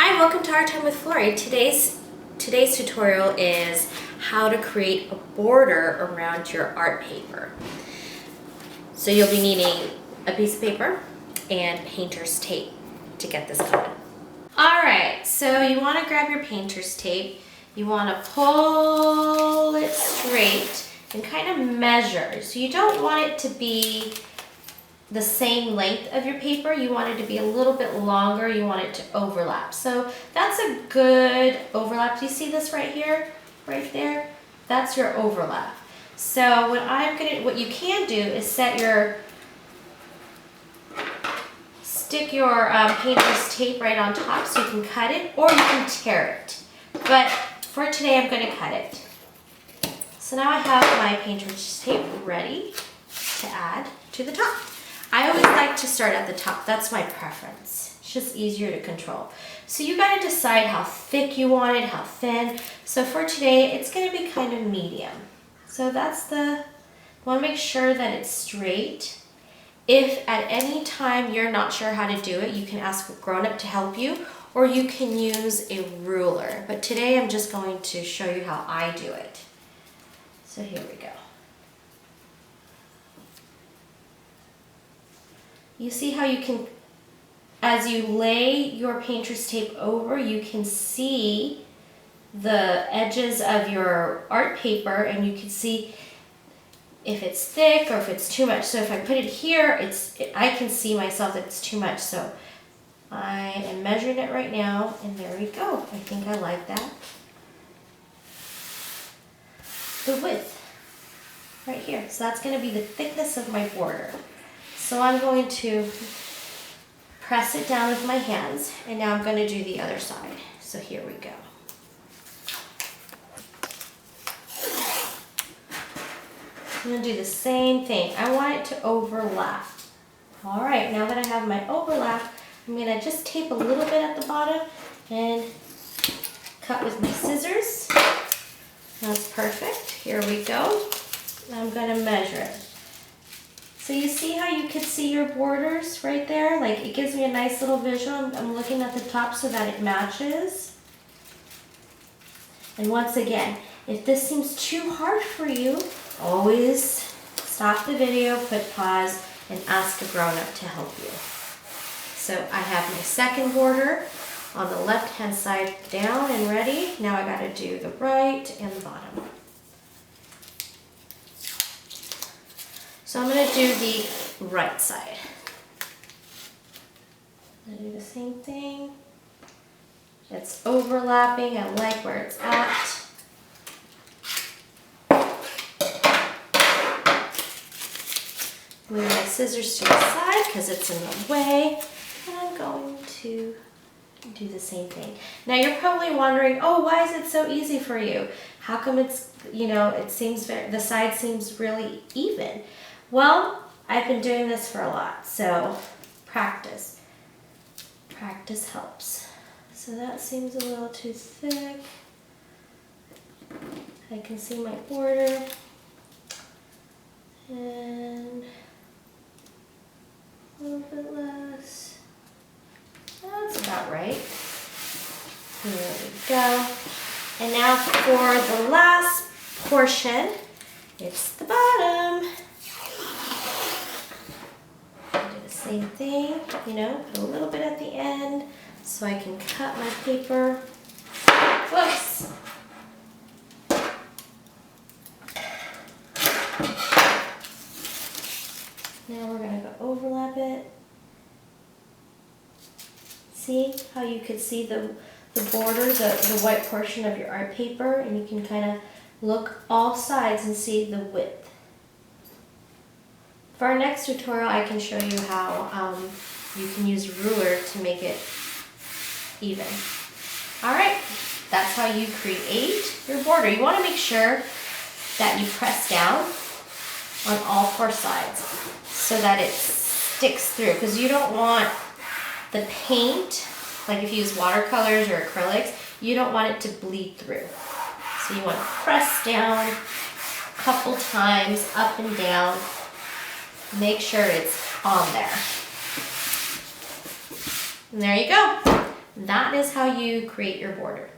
Hi, welcome to Art Time with Flory. Today's tutorial is how to create a border around your art paper. So you'll be needing a piece of paper and painter's tape to get this going. Alright, so you want to grab your painter's tape, you want to pull it straight and kind of measure. So you don't want it to be the same length of your paper, you want it to be a little bit longer, you want it to overlap. So that's a good overlap. Do you see this right here? Right there? That's your overlap. So what you can do is stick your painter's tape right on top so you can cut it, or you can tear it. But for today I'm going to cut it. So now I have my painter's tape ready to add to the top. I always like to start at the top. That's my preference. It's just easier to control. So you got to decide how thick you want it, how thin. So for today, it's going to be kind of medium. So you want to make sure that it's straight. If at any time you're not sure how to do it, you can ask a grown-up to help you, or you can use a ruler. But today I'm just going to show you how I do it. So here we go. You see how you can, as you lay your painter's tape over, you can see the edges of your art paper and you can see if it's thick or if it's too much. So if I put it here, I can see myself that it's too much. So I am measuring it right now and there we go. I think I like that. The width right here. So that's going to be the thickness of my border. So I'm going to press it down with my hands, and now I'm going to do the other side. So here we go. I'm going to do the same thing. I want it to overlap. All right, now that I have my overlap, I'm going to just tape a little bit at the bottom and cut with my scissors. That's perfect. Here we go. I'm going to measure it. So you see how you could see your borders right there? Like it gives me a nice little visual. I'm looking at the top so that it matches. And once again, if this seems too hard for you, always stop the video, put pause, and ask a grown-up to help you. So I have my second border on the left-hand side down and ready. Now I gotta do the right and the bottom. So I'm going to do the right side. I'm going to do the same thing. It's overlapping. I like where it's at. Move my scissors to the side because it's in the way. And I'm going to do the same thing. Now you're probably wondering, oh, why is it so easy for you? How come it's, the side seems really even? Well, I've been doing this for a lot, so practice. Practice helps. So that seems a little too thick. I can see my border. And a little bit less. That's about right. Here we go. And now for the last portion, it's the bottom. Same thing, put a little bit at the end so I can cut my paper. Whoops! Now we're going to go overlap it. See how you could see the border, the white portion of your art paper, and you can kind of look all sides and see the width. For our next tutorial, I can show you how you can use a ruler to make it even. All right, that's how you create your border. You want to make sure that you press down on all four sides so that it sticks through, because you don't want the paint, like if you use watercolors or acrylics, you don't want it to bleed through. So you want to press down a couple times, up and down. Make sure it's on there. And there you go. That is how you create your border.